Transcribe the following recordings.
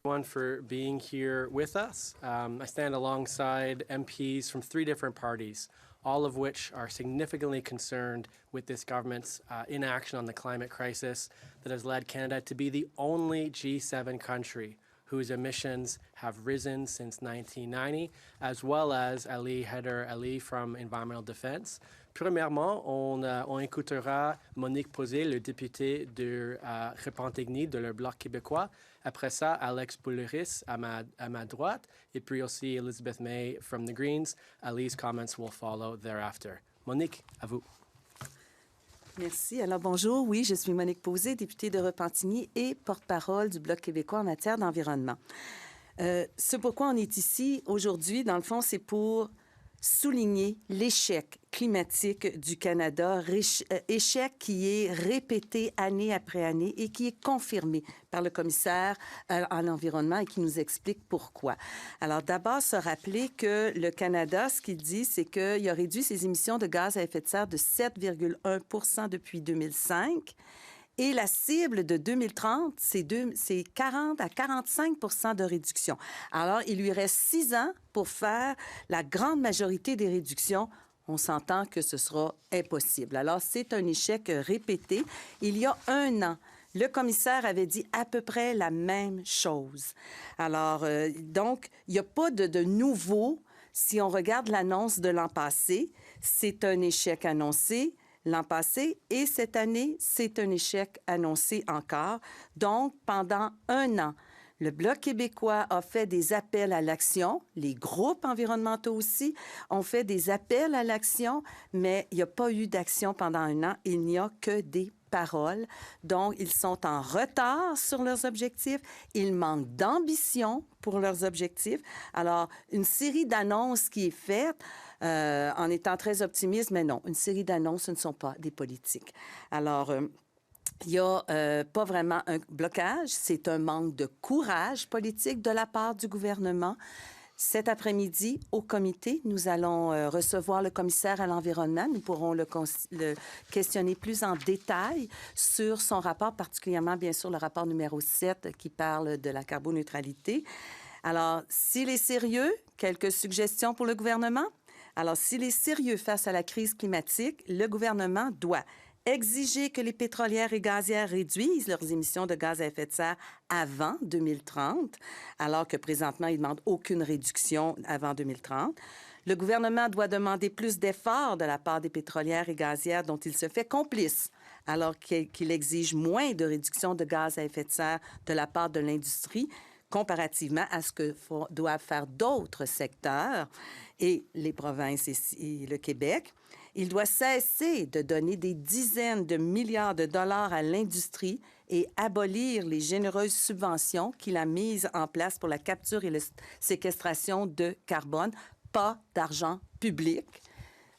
Everyone for being here with us. I stand alongside MPs from 3 different parties, all of which are significantly concerned with this government's inaction on the climate crisis that has led Canada to be the only G7 country whose emissions have risen since 1990, as well as Aly Hyder Ali from Environmental Defense. Premièrement, on écoutera Monique Pauzé, le député de Repentigny de le Bloc québécois. Après ça, Alexandre Boulerice à ma droite, et puis aussi Elizabeth May from the Greens. Aly's comments will follow thereafter. Monique, à vous. Merci. Alors, bonjour. Oui, je suis Monique Pauzé, députée de Repentigny et porte-parole du Bloc québécois en matière d'environnement. Ce pourquoi on est ici aujourd'hui, dans le fond, c'est pour souligner l'échec climatique du Canada, échec qui est répété année après année et qui est confirmé par le commissaire à l'environnement et qui nous explique pourquoi. Alors d'abord, se rappeler que le Canada, ce qu'il dit, c'est qu'il a réduit ses émissions de gaz à effet de serre de 7,1 % depuis 2005. Et la cible de 2030, c'est 40 à 45 % de réduction. Alors, il lui reste 6 ans pour faire la grande majorité des réductions. On s'entend que ce sera impossible. Alors, c'est un échec répété. Il y a 1 an, le commissaire avait dit à peu près la même chose. Alors, donc, il n'y a pas de nouveau. Si on regarde l'annonce de l'an passé, c'est un échec annoncé. L'an passé et cette année, c'est un échec annoncé encore. Donc, pendant 1 an, le Bloc québécois a fait des appels à l'action. Les groupes environnementaux aussi ont fait des appels à l'action, mais il n'y a pas eu d'action pendant 1 an. Il n'y a que des paroles. Donc, ils sont en retard sur leurs objectifs. Ils manquent d'ambition pour leurs objectifs. Alors, une série d'annonces qui est faite en étant très optimiste, mais non, une série d'annonces, ce ne sont pas des politiques. Alors, il n'y a pas vraiment un blocage, c'est un manque de courage politique de la part du gouvernement. Cet après-midi, au comité, nous allons recevoir le commissaire à l'environnement. Nous pourrons le questionner plus en détail sur son rapport, particulièrement, bien sûr, le rapport numéro 7 qui parle de la carboneutralité. Alors, s'il est sérieux, quelques suggestions pour le gouvernement. Alors, s'il est sérieux face à la crise climatique, le gouvernement doit exiger que les pétrolières et gazières réduisent leurs émissions de gaz à effet de serre avant 2030, alors que présentement, ils ne demandent aucune réduction avant 2030. Le gouvernement doit demander plus d'efforts de la part des pétrolières et gazières dont il se fait complice, alors qu'il exige moins de réduction de gaz à effet de serre de la part de l'industrie, comparativement à ce que doivent faire d'autres secteurs et les provinces et le Québec. Il doit cesser de donner des dizaines de milliards de dollars à l'industrie et abolir les généreuses subventions qu'il a mises en place pour la capture et la séquestration de carbone. Pas d'argent public.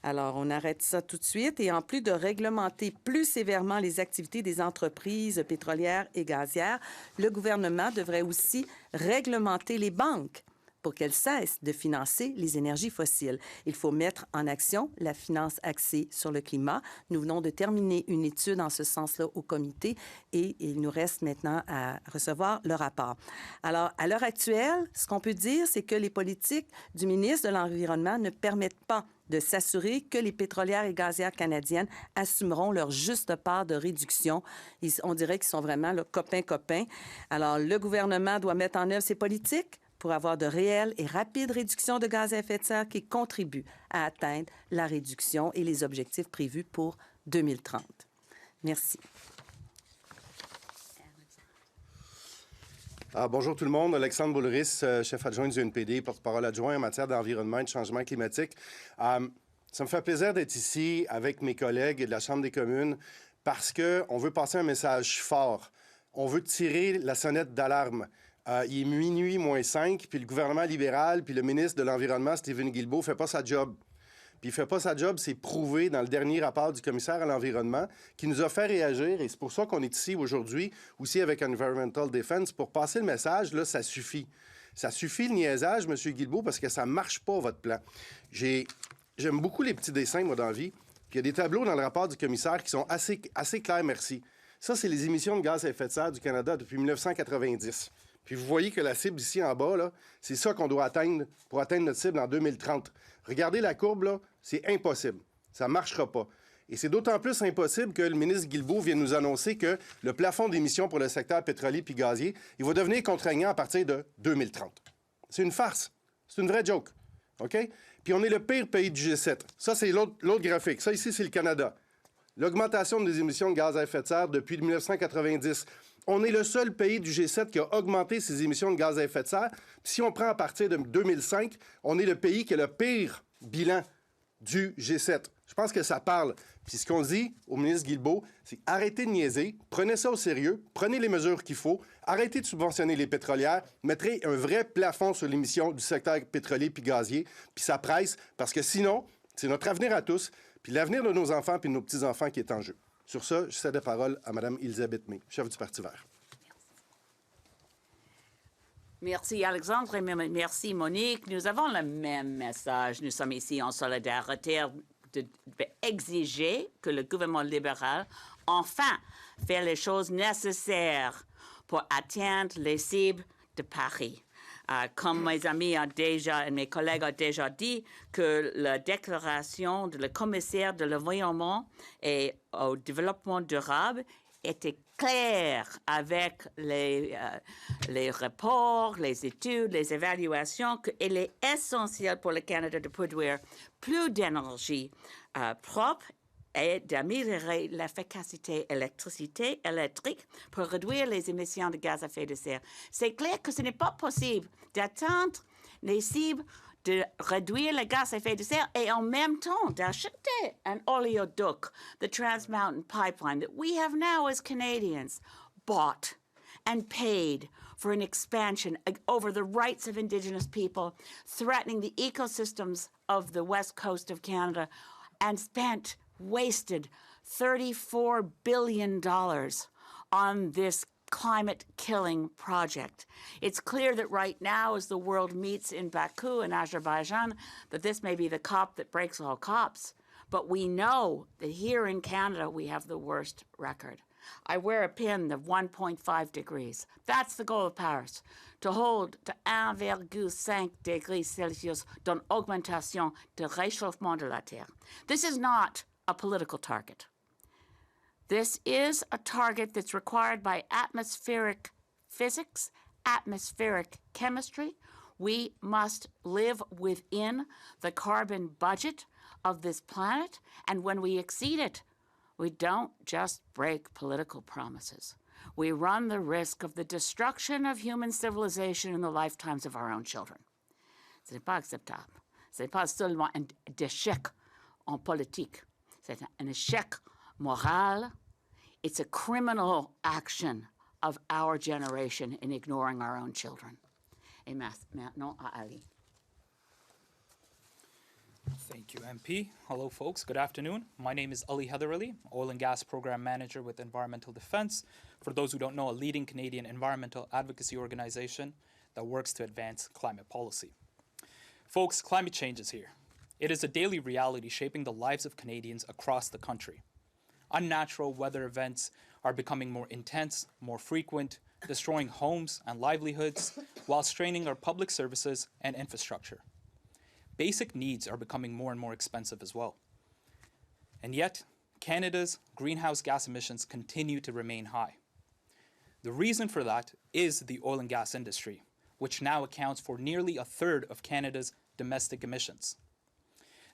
Alors, on arrête ça tout de suite. Et en plus de réglementer plus sévèrement les activités des entreprises pétrolières et gazières, le gouvernement devrait aussi réglementer les banques pour qu'elles cessent de financer les énergies fossiles. Il faut mettre en action la finance axée sur le climat. Nous venons de terminer une étude en ce sens-là au comité et il nous reste maintenant à recevoir le rapport. Alors, à l'heure actuelle, ce qu'on peut dire, c'est que les politiques du ministre de l'Environnement ne permettent pas de s'assurer que les pétrolières et gazières canadiennes assumeront leur juste part de réduction. On dirait qu'ils sont vraiment copains-copains. Alors, le gouvernement doit mettre en œuvre ses politiques pour avoir de réelles et rapides réductions de gaz à effet de serre qui contribuent à atteindre la réduction et les objectifs prévus pour 2030. Merci. Bonjour tout le monde. Alexandre Boulerice, chef adjoint du NPD, porte-parole adjoint en matière d'environnement et de changement climatique. Ça me fait plaisir d'être ici avec mes collègues de la Chambre des communes parce qu'on veut passer un message fort. On veut tirer la sonnette d'alarme. Il est minuit moins 5, puis le gouvernement libéral, puis le ministre de l'Environnement, Stephen Guilbeault, ne fait pas sa job. Puis il ne fait pas sa job, c'est prouvé dans le dernier rapport du commissaire à l'Environnement qui nous a fait réagir. Et c'est pour ça qu'on est ici aujourd'hui, aussi avec Environmental Defense, pour passer le message, là, ça suffit. Ça suffit le niaisage, M. Guilbeault, parce que ça ne marche pas, votre plan. J'aime beaucoup les petits dessins, moi, dans la vie. Puis il y a des tableaux dans le rapport du commissaire qui sont assez clairs, merci. Ça, c'est les émissions de gaz à effet de serre du Canada depuis 1990. Puis vous voyez que la cible ici en bas, là, c'est ça qu'on doit atteindre pour atteindre notre cible en 2030. Regardez la courbe, là, c'est impossible. Ça ne marchera pas. Et c'est d'autant plus impossible que le ministre Guilbeault vient nous annoncer que le plafond d'émissions pour le secteur pétrolier puis gazier, il va devenir contraignant à partir de 2030. C'est une farce. C'est une vraie joke. OK? Puis on est le pire pays du G7. Ça, c'est l'autre graphique. Ça, ici, c'est le Canada. L'augmentation des émissions de gaz à effet de serre depuis 1990. On est le seul pays du G7 qui a augmenté ses émissions de gaz à effet de serre. Puis si on prend à partir de 2005, on est le pays qui a le pire bilan du G7. Je pense que ça parle. Puis ce qu'on dit au ministre Guilbeault, c'est arrêtez de niaiser, prenez ça au sérieux, prenez les mesures qu'il faut, arrêtez de subventionner les pétrolières, mettrez un vrai plafond sur l'émission du secteur pétrolier puis gazier, puis ça presse, parce que sinon, c'est notre avenir à tous, puis l'avenir de nos enfants puis de nos petits-enfants qui est en jeu. Sur ça, je cède la parole à Mme Elisabeth May, chef du Parti vert. Merci Alexandre et merci Monique. Nous avons le même message. Nous sommes ici en solidarité d'exiger que le gouvernement libéral enfin fait les choses nécessaires pour atteindre les cibles de Paris. Comme mes collègues ont déjà dit, que la déclaration de le commissaire de l'environnement et au développement durable était claire avec les rapports, les études, les évaluations, qu'il est essentiel pour le Canada de produire plus d'énergie propre et d'améliorer l'efficacité électrique pour réduire les émissions de gaz à effet de serre. C'est clair que ce n'est pas possible d'atteindre les cibles de réduire les gaz à effet de serre et en même temps d'acheter un oléoduc, the Trans Mountain Pipeline, that we have now as Canadians bought and paid for an expansion over the rights of Indigenous people, threatening the ecosystems of the west coast of Canada, and wasted $34 billion on this climate-killing project. It's clear that right now, as the world meets in Baku in Azerbaijan, that this may be the cop that breaks all cops. But we know that here in Canada, we have the worst record. I wear a pin of 1.5 degrees. That's the goal of Paris, to hold to 1,5 degrees Celsius d'augmentation de réchauffement de la Terre. This is not a political target. This is a target that's required by atmospheric physics, atmospheric chemistry. We must live within the carbon budget of this planet, and when we exceed it, we don't just break political promises. We run the risk of the destruction of human civilization in the lifetimes of our own children. Ce n'est pas acceptable. Ce n'est pas seulement un échec en politique. C'est un échec moral. It's a criminal action of our generation in ignoring our own children. Et maintenant à Ali. Thank you, MP. Hello, folks. Good afternoon. My name is Aly Hyder Ali, Oil and Gas Program Manager with Environmental Defense. For those who don't know, a leading Canadian environmental advocacy organization that works to advance climate policy. Folks, climate change is here. It is a daily reality shaping the lives of Canadians across the country. Unnatural weather events are becoming more intense, more frequent, destroying homes and livelihoods while straining our public services and infrastructure. Basic needs are becoming more and more expensive as well. And yet, Canada's greenhouse gas emissions continue to remain high. The reason for that is the oil and gas industry, which now accounts for nearly a third of Canada's domestic emissions.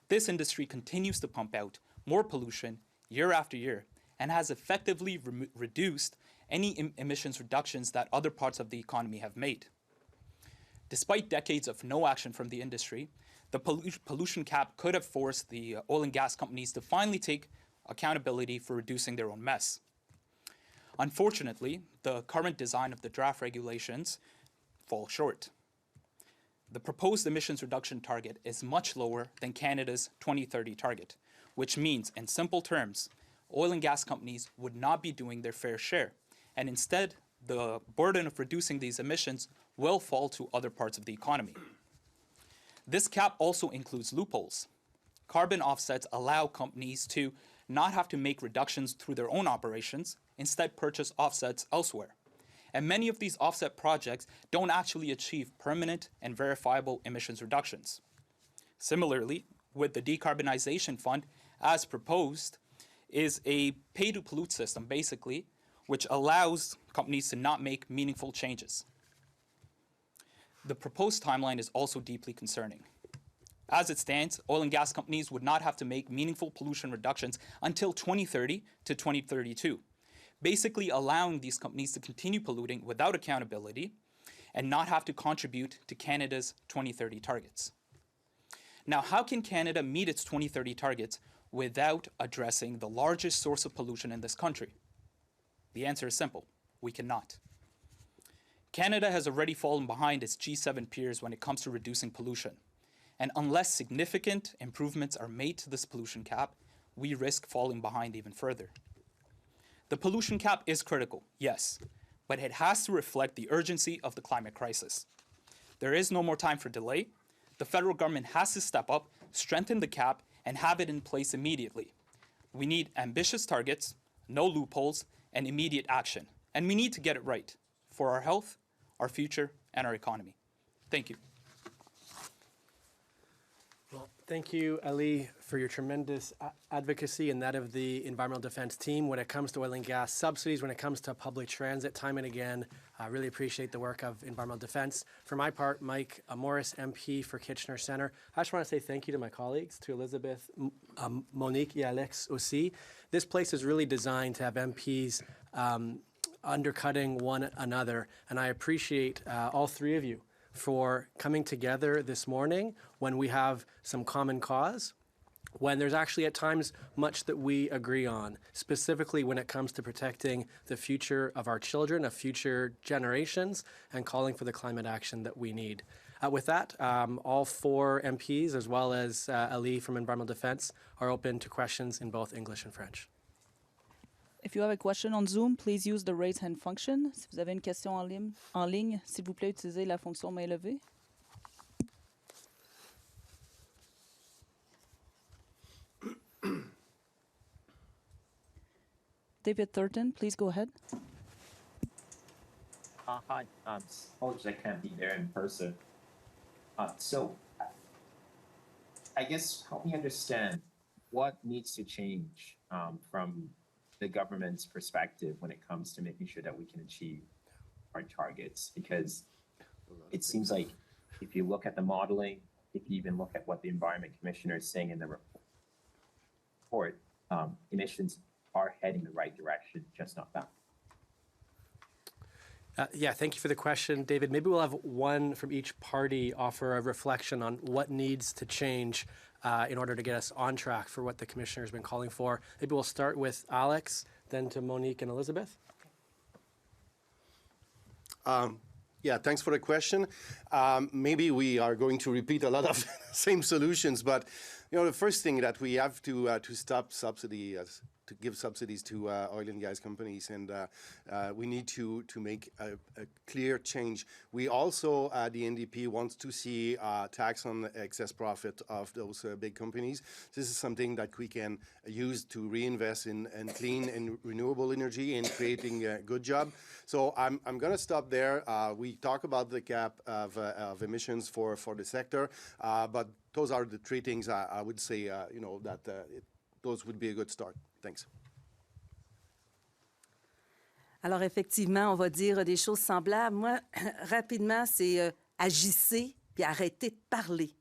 This industry continues to pump out more pollution year after year and has effectively reduced any emissions reductions that other parts of the economy have made. Despite decades of no action from the industry, the pollution cap could have forced the oil and gas companies to finally take accountability for reducing their own mess. Unfortunately, the current design of the draft regulations fall short. The proposed emissions reduction target is much lower than Canada's 2030 target, which means, in simple terms, oil and gas companies would not be doing their fair share, and instead, the burden of reducing these emissions will fall to other parts of the economy. This cap also includes loopholes. Carbon offsets allow companies to not have to make reductions through their own operations, instead purchase offsets elsewhere. And many of these offset projects don't actually achieve permanent and verifiable emissions reductions. Similarly, with the decarbonization fund, as proposed, is a pay-to-pollute system, basically, which allows companies to not make meaningful changes. The proposed timeline is also deeply concerning. As it stands, oil and gas companies would not have to make meaningful pollution reductions until 2030 to 2032, basically allowing these companies to continue polluting without accountability and not have to contribute to Canada's 2030 targets. Now, how can Canada meet its 2030 targets without addressing the largest source of pollution in this country? The answer is simple: we cannot. Canada has already fallen behind its G7 peers when it comes to reducing pollution. And unless significant improvements are made to this pollution cap, we risk falling behind even further. The pollution cap is critical, yes, but it has to reflect the urgency of the climate crisis. There is no more time for delay. The federal government has to step up, strengthen the cap, and have it in place immediately. We need ambitious targets, no loopholes, and immediate action. And we need to get it right for our health, our future, and our economy. Thank you. Well, thank you, Aly, for your tremendous advocacy and that of the Environmental Defense team when it comes to oil and gas subsidies, when it comes to public transit, time and again. I really appreciate the work of Environmental Defense. For my part, Mike Morrice, MP for Kitchener Centre. I just want to say thank you to my colleagues, to Elizabeth, Monique, and Alex aussi. This place is really designed to have MPs undercutting one another, and I appreciate all three of you for coming together this morning when we have some common cause, when there's actually at times much that we agree on, specifically when it comes to protecting the future of our children, of future generations, and calling for the climate action that we need. With that, all four MPs, as well as Aly from Environmental Defense, are open to questions in both English and French. If you have a question on Zoom, please use the raise hand function. Si vous avez une question en ligne, s'il vous plaît, utilisez la fonction main levée. David Thurton, please go ahead. Hi, apologies I can't be there in person. So, I guess help me understand what needs to change from the government's perspective when it comes to making sure that we can achieve our targets, because it seems like if you look at the modeling, if you even look at what the Environment Commissioner is saying in the report, emissions are heading the right direction, just not back. Yeah, thank you for the question, David. Maybe we'll have one from each party offer a reflection on what needs to change in order to get us on track for what the Commissioner has been calling for. Maybe we'll start with Alex, then to Monique and Elizabeth. Yeah, thanks for the question. Maybe we are going to repeat a lot of same solutions, but the first thing that we have to stop subsidy, to give subsidies to oil and gas companies, and we need to make a clear change. We also, the NDP, wants to see tax on the excess profit of those big companies. This is something that we can use to reinvest in clean and renewable energy and creating a good job. So I'm going to stop there. We talk about the cap of emissions for the sector, but those are the three things I would say, those would be a good start. Thanks. Alors, effectivement, on va dire des choses semblables. Moi, rapidement, c'est agissez puis arrêtez de parler.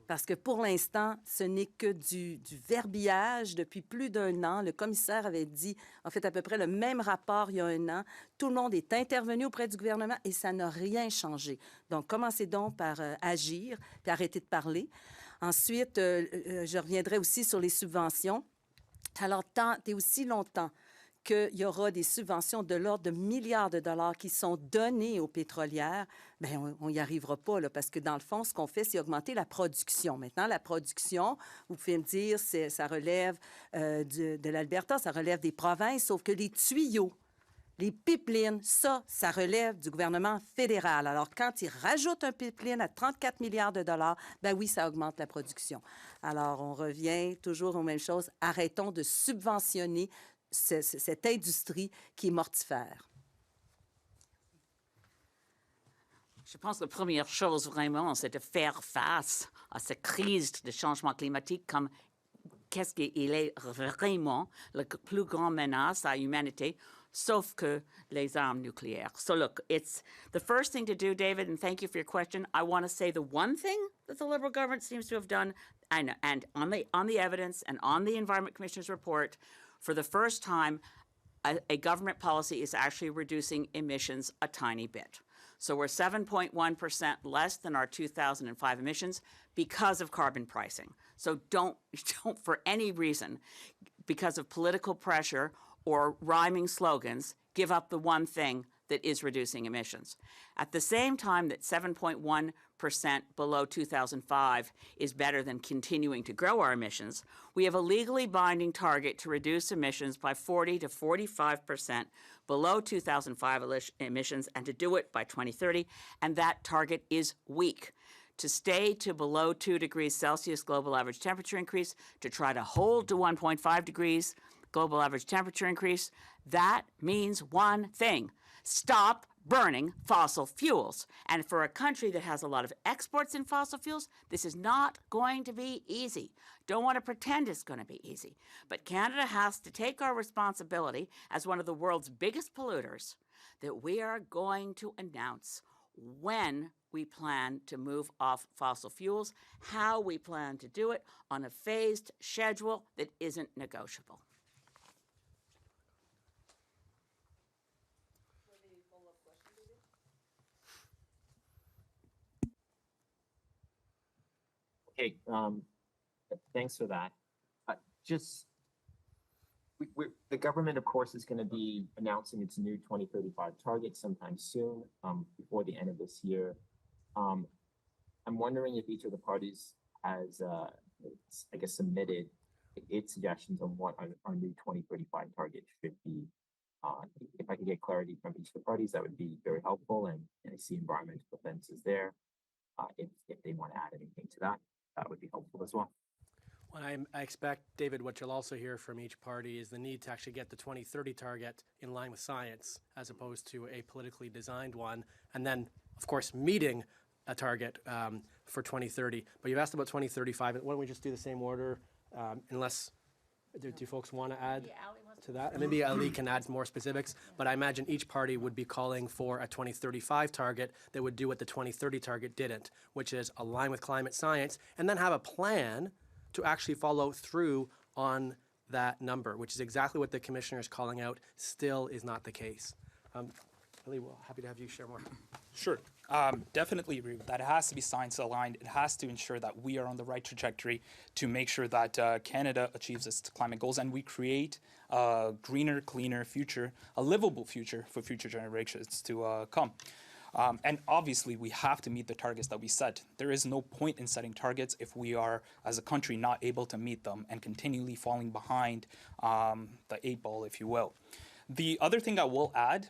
Parce que pour l'instant, ce n'est que du verbillage. Depuis plus d'un an, le commissaire avait dit, en fait, à peu près le même rapport il y a un an. Tout le monde est intervenu auprès du gouvernement et ça n'a rien changé. Donc, commencez donc par agir puis arrêtez de parler. Ensuite, je reviendrai aussi sur les subventions. Alors, tant et aussi longtemps qu'il y aura des subventions de l'ordre de milliards de dollars qui sont données aux pétrolières, bien, on n'y arrivera pas, là, parce que dans le fond, ce qu'on fait, c'est augmenter la production. Maintenant, la production, vous pouvez me dire, ça relève de l'Alberta, ça relève des provinces, sauf que les tuyaux, les pipelines, ça relève du gouvernement fédéral. Alors, quand ils rajoutent un pipeline à 34 milliards de dollars, ben oui, ça augmente la production. Alors, on revient toujours aux mêmes choses. Arrêtons de subventionner cette industrie qui est mortifère. Je pense que la première chose vraiment, c'est de faire face à cette crise de changement climatique comme qu'est-ce qu'il est vraiment la plus grande menace à l'humanité, sauf que les armes nucléaires. So look, it's the first thing to do, David, and thank you for your question. I want to say the one thing that the Liberal government seems to have done, and on the evidence and on the Environment Commissioner's report, for the first time, a government policy is actually reducing emissions a tiny bit. So we're 7.1% less than our 2005 emissions because of carbon pricing. So don't for any reason, because of political pressure or rhyming slogans, give up the one thing that is reducing emissions. At the same time that 7.1% below 2005 is better than continuing to grow our emissions, we have a legally binding target to reduce emissions by 40 to 45% below 2005 emissions and to do it by 2030, and that target is weak. To stay to below 2 degrees Celsius global average temperature increase, to try to hold to 1.5 degrees global average temperature increase, that means one thing: stop burning fossil fuels. And for a country that has a lot of exports in fossil fuels, this is not going to be easy. Don't want to pretend it's going to be easy. But Canada has to take our responsibility as one of the world's biggest polluters that we are going to announce when we plan to move off fossil fuels, how we plan to do it on a phased schedule that isn't negotiable. Okay, thanks for that. The government, of course, is going to be announcing its new 2035 target sometime soon, before the end of this year. I'm wondering if each of the parties has, I guess, submitted its suggestions on what our new 2035 target should be. If I could get clarity from each of the parties, that would be very helpful. And I see environmental defense is there. If they want to add anything to that, that would be helpful as well. Well, I expect, David, what you'll also hear from each party is the need to actually get the 2030 target in line with science as opposed to a politically designed one. And then, of course, meeting a target for 2030. But you've asked about 2035. Why don't we just do the same order unless, do folks want to add to that? And maybe Aly can add more specifics. But I imagine each party would be calling for a 2035 target that would do what the 2030 target didn't, which is align with climate science and then have a plan to actually follow through on that number, which is exactly what the commissioner is calling out, still is not the case. Aly, well, happy to have you share more. Sure. Definitely agree with that. It has to be science aligned. It has to ensure that we are on the right trajectory to make sure that Canada achieves its climate goals and we create a greener, cleaner future, a livable future for future generations to come. And obviously, we have to meet the targets that we set. There is no point in setting targets if we are, as a country, not able to meet them and continually falling behind the 8 ball, if you will. The other thing I will add,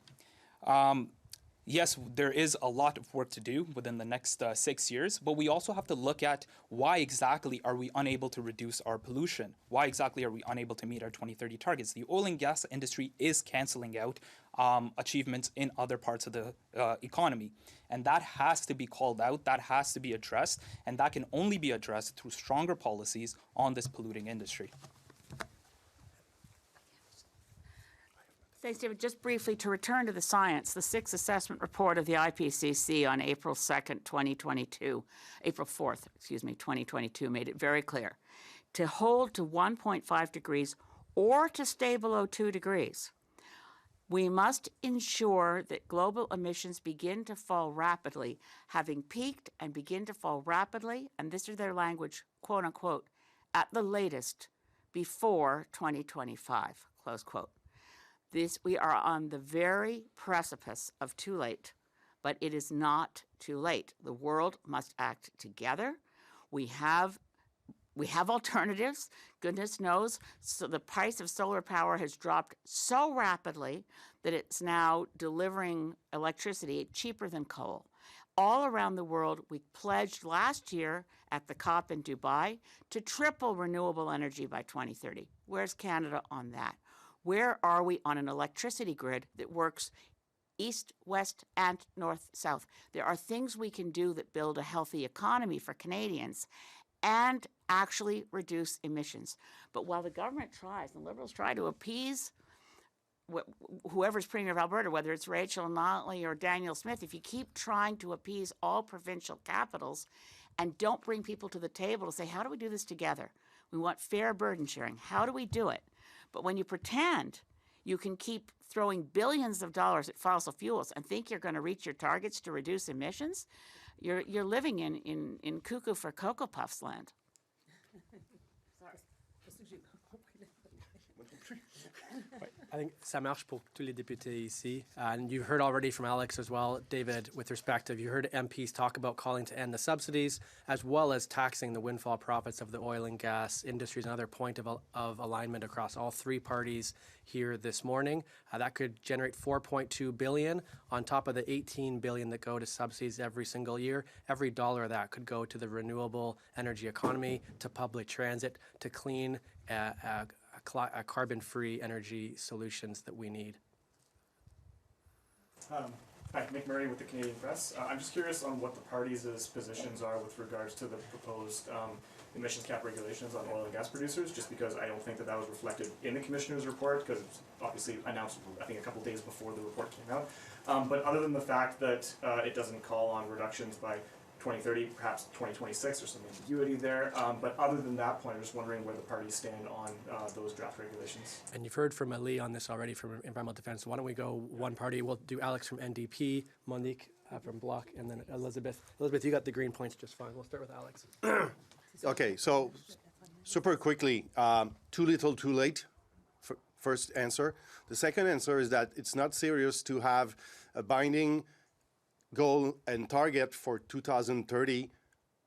yes, there is a lot of work to do within the next 6 years, but we also have to look at why exactly are we unable to reduce our pollution? Why exactly are we unable to meet our 2030 targets? The oil and gas industry is canceling out achievements in other parts of the economy. And that has to be called out, that has to be addressed, and that can only be addressed through stronger policies on this polluting industry. Thanks, David. Just briefly, to return to the science, the 6th assessment report of the IPCC on April 4th, 2022, made it very clear. To hold to 1.5 degrees or to stay below 2 degrees, we must ensure that global emissions begin to fall rapidly, having peaked and begin to fall rapidly, and this is their language, quote unquote, at the latest before 2025, close quote. We are on the very precipice of too late, but it is not too late. The world must act together. We have alternatives, goodness knows. So the price of solar power has dropped so rapidly that it's now delivering electricity cheaper than coal. All around the world, we pledged last year at the COP in Dubai to triple renewable energy by 2030. Where's Canada on that? Where are we on an electricity grid that works east, west, and north, south. There are things we can do that build a healthy economy for Canadians and actually reduce emissions. But while the government tries, and Liberals try to appease whoever's Premier of Alberta, whether it's Rachel Notley or Daniel Smith, if you keep trying to appease all provincial capitals and don't bring people to the table to say, how do we do this together? We want fair burden sharing. How do we do it? But when you pretend you can keep throwing billions of dollars at fossil fuels and think you're going to reach your targets to reduce emissions, you're living in cuckoo for Cocoa Puffs land. I think ça marche pour tous les députés ici. And you heard already from Alex as well, David, with respect to, you heard MPs talk about calling to end the subsidies, as well as taxing the windfall profits of the oil and gas industries, another point of alignment across all three parties here this morning. That could generate $4.2 billion on top of the $18 billion that go to subsidies every single year. Every dollar of that could go to the renewable energy economy, to public transit, to clean carbon-free energy solutions that we need. Hi, Mick Murray with the Canadian Press. I'm just curious on what the parties' positions are with regards to the proposed emissions cap regulations on oil and gas producers, just because I don't think that was reflected in the Commissioner's report, because it's obviously announced, I think, a couple days before the report came out. But other than the fact that it doesn't call on reductions by 2030, perhaps 2026, there's some ambiguity there. But other than that point, I'm just wondering where the parties stand on those draft regulations. And you've heard from Aly on this already from Environmental Defense. Why don't we go one party? We'll do Alex from NDP, Monique from Bloc, and then Elizabeth. Elizabeth, you got the green points just fine. We'll start with Alex. Okay, so super quickly, too little, too late. First answer. The second answer is that it's not serious to have a binding goal and target for 2030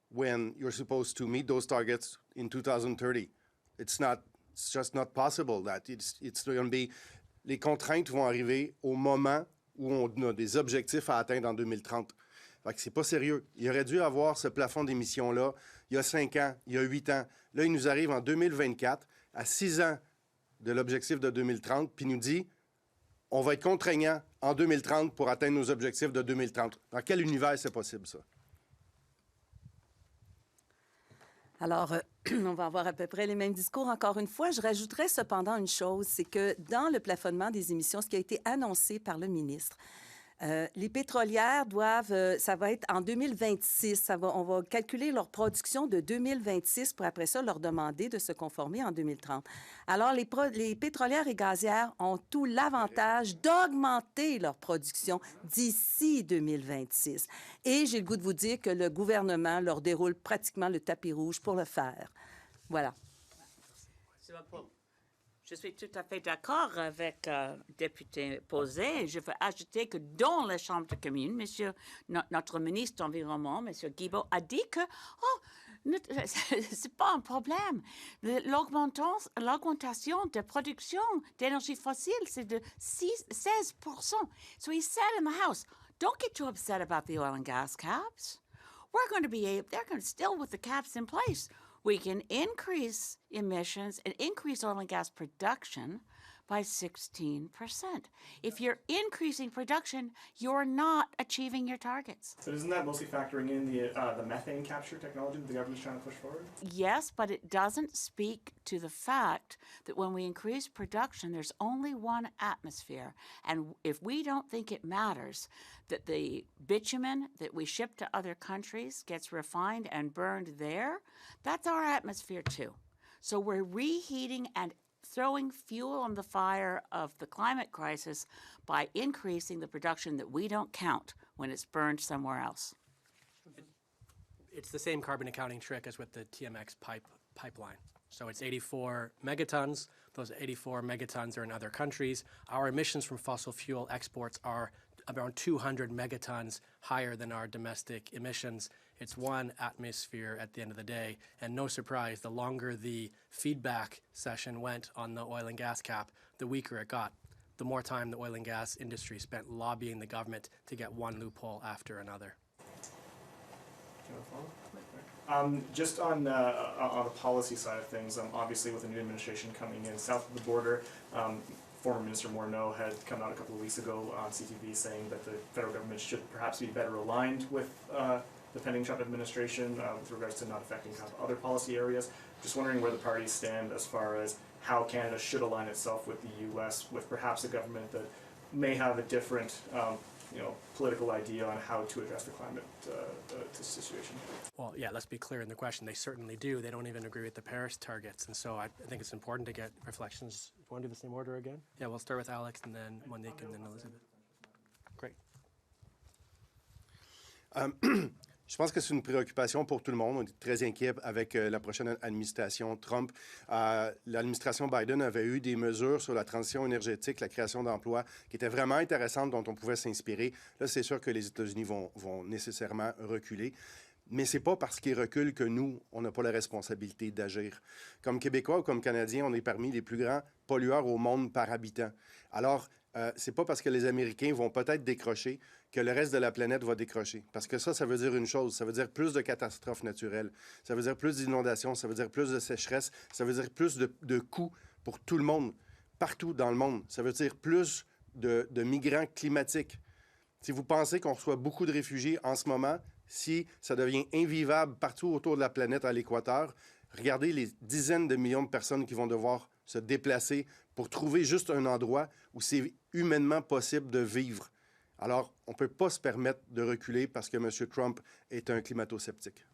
when you're supposed to meet those targets in 2030. It's just not possible that it's going to be, les contraintes vont arriver au moment où on a des objectifs à atteindre en 2030. Fait que c'est pas sérieux. Il aurait dû avoir ce plafond d'émissions-là il y a 5 ans, il y a 8 ans. Là, il nous arrive en 2024, à 6 ans de l'objectif de 2030, puis nous dit on va être contraignant en 2030 pour atteindre nos objectifs de 2030. Dans quel univers c'est possible, ça? Alors, on va avoir à peu près les mêmes discours. Encore une fois, je rajouterais cependant une chose, c'est que dans le plafonnement des émissions, ce qui a été annoncé par le ministre, les pétrolières doivent, ça va être en 2026, on va calculer leur production de 2026 pour après ça leur demander de se conformer en 2030. Alors, les pétrolières et gazières ont tout l'avantage d'augmenter leur production d'ici 2026. Et j'ai le goût de vous dire que le gouvernement leur déroule pratiquement le tapis rouge pour le faire. Voilà. Je suis tout à fait d'accord avec le député Pauzé. Je veux ajouter que dans la Chambre de communes, notre ministre de l'Environnement, M. Guibault, a dit que c'est pas un problème. L'augmentation de production d'énergie fossile, c'est de 16%. So he said in the House, don't get too upset about the oil and gas caps. They're going to still with the caps in place. We can increase emissions and increase oil and gas production by 16%. If you're increasing production, you're not achieving your targets. So isn't that mostly factoring in the methane capture technology that the government's trying to push forward? Yes, but it doesn't speak to the fact that when we increase production, there's only one atmosphere. And if we don't think it matters that the bitumen that we ship to other countries gets refined and burned there, that's our atmosphere too. So we're reheating and throwing fuel on the fire of the climate crisis by increasing the production that we don't count when it's burned somewhere else. It's the same carbon accounting trick as with the TMX pipeline. So it's 84 megatons. Those 84 megatons are in other countries. Our emissions from fossil fuel exports are around 200 megatons higher than our domestic emissions. It's one atmosphere at the end of the day. And no surprise, the longer the feedback session went on the oil and gas cap, the weaker it got. The more time the oil and gas industry spent lobbying the government to get one loophole after another. Just on the policy side of things, obviously with the new administration coming in south of the border, former Minister Morneau had come out a couple of weeks ago on CTV saying that the federal government should perhaps be better aligned with the pending Trump administration with regards to not affecting kind of other policy areas. Just wondering where the parties stand as far as how Canada should align itself with the U.S. with perhaps a government that may have a different political idea on how to address the climate situation. Well, yeah, let's be clear in the question. They certainly do. They don't even agree with the Paris targets. And so I think it's important to get reflections. Do you want to do the same order again? Yeah, we'll start with Alex and then Monique and then Elizabeth. Great. Je pense que c'est une préoccupation pour tout le monde. On est très inquiet avec la prochaine administration Trump. L'administration Biden avait eu des mesures sur la transition énergétique, la création d'emplois, qui étaient vraiment intéressantes, dont on pouvait s'inspirer. Là, c'est sûr que les États-Unis vont nécessairement reculer. Mais ce n'est pas parce qu'ils reculent que nous, on n'a pas la responsabilité d'agir. Comme Québécois ou comme Canadiens, on est parmi les plus grands pollueurs au monde par habitant. Alors, c'est pas parce que les Américains vont peut-être décrocher que le reste de la planète va décrocher. Parce que ça veut dire une chose. Ça veut dire plus de catastrophes naturelles. Ça veut dire plus d'inondations. Ça veut dire plus de sécheresse. Ça veut dire plus de coûts pour tout le monde, partout dans le monde. Ça veut dire plus de migrants climatiques. Si vous pensez qu'on reçoit beaucoup de réfugiés en ce moment, si ça devient invivable partout autour de la planète à l'équateur, regardez les dizaines de millions de personnes qui vont devoir se déplacer pour trouver juste un endroit où c'est humainement possible de vivre. Alors, on ne peut pas se permettre de reculer parce que M. Trump est un climato-sceptique.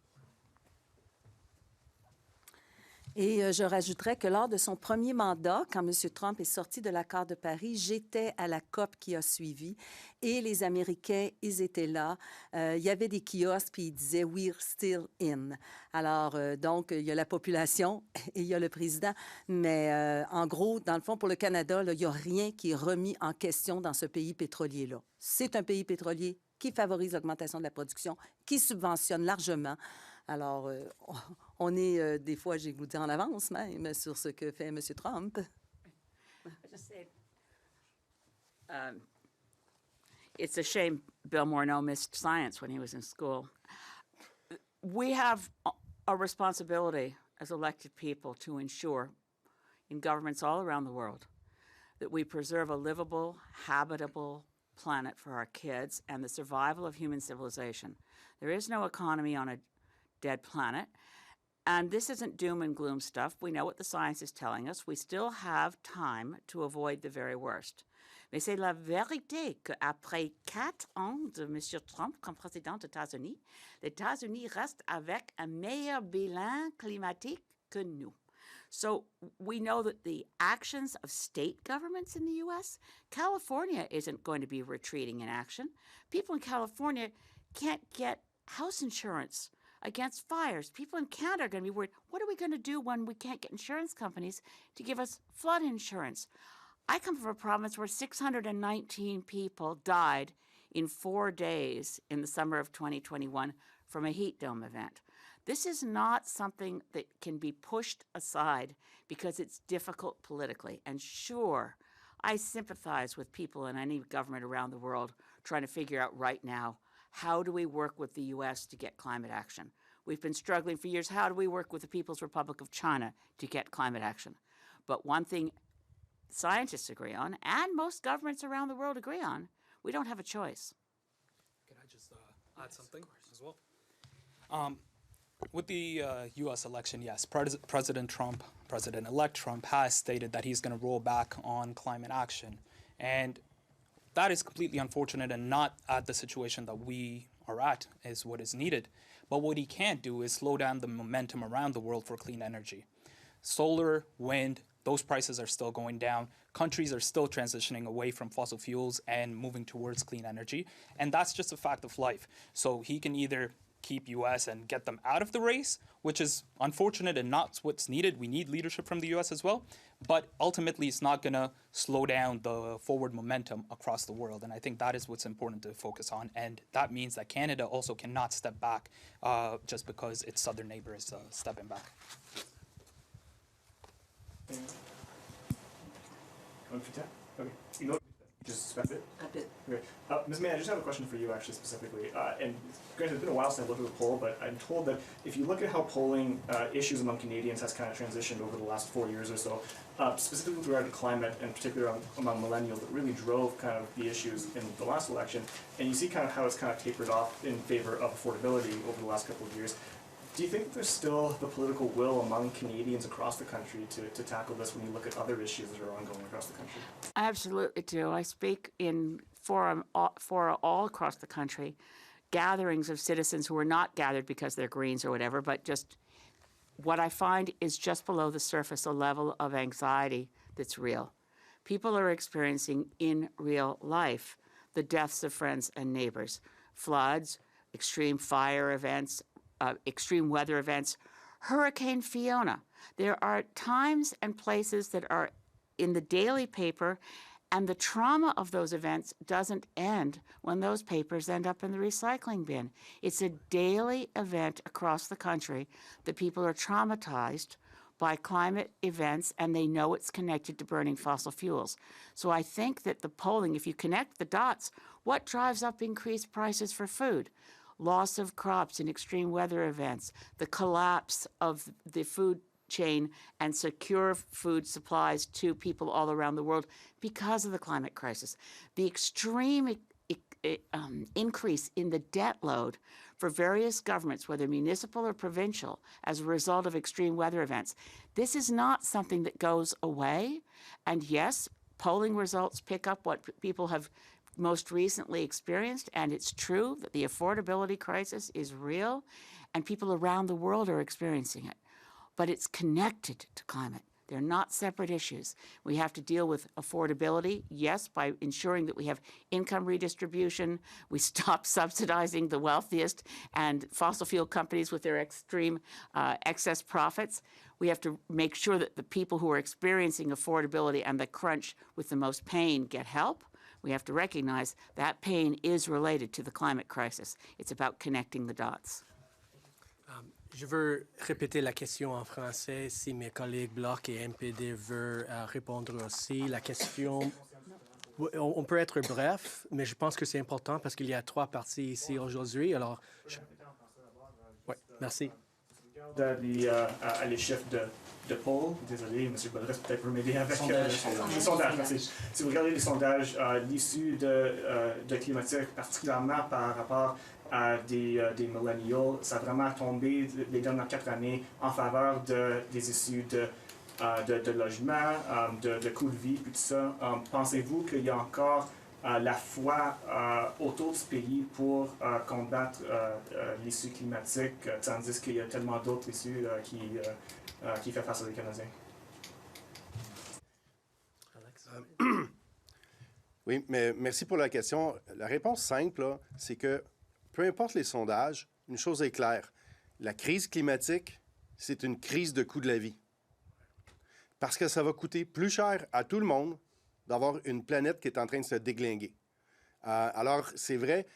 Et je rajouterais que lors de son premier mandat, quand M. Trump est sorti de l'accord de Paris, j'étais à la COP qui a suivi et les Américains, ils étaient là. Il y avait des kiosques puis ils disaient « We're still in ». Alors, donc, il y a la population et il y a le président. Mais en gros, dans le fond, pour le Canada, là, il n'y a rien qui est remis en question dans ce pays pétrolier-là. C'est un pays pétrolier qui favorise l'augmentation de la production, qui subventionne largement. Alors, on est des fois, j'ai goûté en avance même sur ce que fait M. Trump. It's a shame Bill Morneau missed science when he was in school. We have a responsibility as elected people to ensure in governments all around the world that we preserve a livable, habitable planet for our kids and the survival of human civilization. There is no economy on a dead planet. And this isn't doom and gloom stuff. We know what the science is telling us. We still have time to avoid the very worst. Mais c'est la vérité qu'après 4 ans de M. Trump comme président des États-Unis, les États-Unis restent avec un meilleur bilan climatique que nous. So we know that the actions of state governments in the U.S., California isn't going to be retreating in action. People in California can't get house insurance against fires. People in Canada are going to be worried, what are we going to do when we can't get insurance companies to give us flood insurance? I come from a province where 619 people died in 4 days in the summer of 2021 from a heat dome event. This is not something that can be pushed aside because it's difficult politically. And sure, I sympathize with people in any government around the world trying to figure out right now, how do we work with the U.S. to get climate action? We've been struggling for years. How do we work with the People's Republic of China to get climate action? But one thing scientists agree on, and most governments around the world agree on, we don't have a choice. Can I just add something as well? With the U.S. election, yes, President Trump, President-elect Trump, has stated that he's going to roll back on climate action. And that is completely unfortunate and not at the situation that we are at is what is needed. But what he can't do is slow down the momentum around the world for clean energy. Solar, wind, those prices are still going down. Countries are still transitioning away from fossil fuels and moving towards clean energy. And that's just a fact of life. So he can either keep U.S. and get them out of the race, which is unfortunate and not what's needed. We need leadership from the U.S. as well. But ultimately, it's not going to slow down the forward momentum across the world. And I think that is what's important to focus on. And that means that Canada also cannot step back just because its southern neighbor is stepping back. Okay. You know, just suspend it. Okay. Ms. May, I just have a question for you, actually, specifically. And granted, it's been a while since I looked at the poll, but I'm told that if you look at how polling issues among Canadians has kind of transitioned over the last 4 years or so, specifically with regard to climate, and particularly among millennials, that really drove kind of the issues in the last election. And you see kind of how it's kind of tapered off in favor of affordability over the last couple of years. Do you think that there's still the political will among Canadians across the country to tackle this when you look at other issues that are ongoing across the country? I absolutely do. I speak in fora all across the country, gatherings of citizens who are not gathered because they're Greens or whatever, but just what I find is just below the surface a level of anxiety that's real. People are experiencing in real life the deaths of friends and neighbors, floods, extreme fire events, extreme weather events, Hurricane Fiona. There are times and places that are in the daily paper, and the trauma of those events doesn't end when those papers end up in the recycling bin. It's a daily event across the country that people are traumatized by climate events, and they know it's connected to burning fossil fuels. So I think that the polling, if you connect the dots, what drives up increased prices for food? Loss of crops in extreme weather events, the collapse of the food chain and secure food supplies to people all around the world because of the climate crisis, the extreme increase in the debt load for various governments, whether municipal or provincial, as a result of extreme weather events. This is not something that goes away. And yes, polling results pick up what people have most recently experienced, and it's true that the affordability crisis is real, and people around the world are experiencing it. But it's connected to climate. They're not separate issues. We have to deal with affordability, yes, by ensuring that we have income redistribution, we stop subsidizing the wealthiest and fossil fuel companies with their extreme excess profits. We have to make sure that the people who are experiencing affordability and the crunch with the most pain get help. We have to recognize that pain is related to the climate crisis. It's about connecting the dots. Je veux répéter la question en français si mes collègues Bloc et MPD veulent répondre aussi. La question, on peut être bref, mais je pense que c'est important parce qu'il y a 3 parties ici aujourd'hui. Alors, oui, merci. Les chiffres de poll, désolé, M. Boulerice, peut-être pour m'aider avec les sondages. Merci. Si vous regardez les sondages, l'issue de climatique, particulièrement par rapport à des millennials, ça a vraiment tombé les dernières 4 années en faveur des issues de logement, de coût de vie, puis tout ça. Pensez-vous qu'il y a encore la foi autour du pays pour combattre l'issue climatique, tandis qu'il y a tellement d'autres issues qui font face aux Canadiens? Oui, mais merci pour la question. La réponse simple, c'est que peu importe les sondages, une chose est claire. La crise climatique, c'est une crise de coût de la vie. Parce que ça va coûter plus cher à tout le monde d'avoir une planète qui est en train de se déglinguer. Alors, c'est vrai,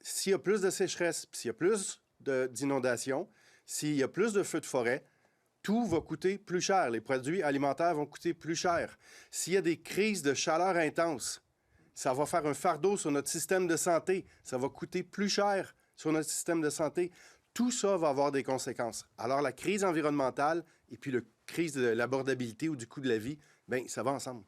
s'il y a plus de sécheresse, s'il y a plus d'inondations, s'il y a plus de feux de forêt, tout va coûter plus cher. Les produits alimentaires vont coûter plus cher. S'il y a des crises de chaleur intense, ça va faire un fardeau sur notre système de santé. Ça va coûter plus cher sur notre système de santé. Tout ça va avoir des conséquences. Alors, la crise environnementale et puis la crise de l'abordabilité ou du coût de la vie, bien, ça va ensemble.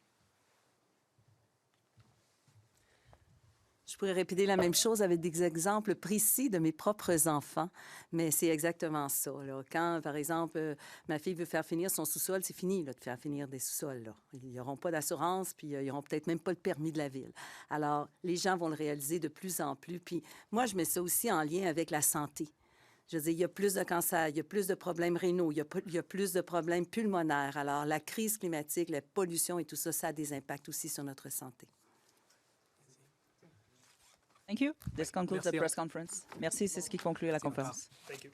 Je pourrais répéter la même chose avec des exemples précis de mes propres enfants, mais c'est exactement ça. Là. Quand, par exemple, ma fille veut faire finir son sous-sol, c'est fini là, de faire finir des sous-sols. Là. Ils n'auront pas d'assurance, puis ils n'auront peut-être même pas le permis de la ville. Alors, les gens vont le réaliser de plus en plus. Puis moi, je mets ça aussi en lien avec la santé. Je veux dire, il y a plus de cancers, il y a plus de problèmes rénaux, il y a plus de problèmes pulmonaires. Alors, la crise climatique, la pollution et tout ça, ça a des impacts aussi sur notre santé. Thank you. This concludes the press conference. Merci, c'est ce qui conclut la conférence. Thank you.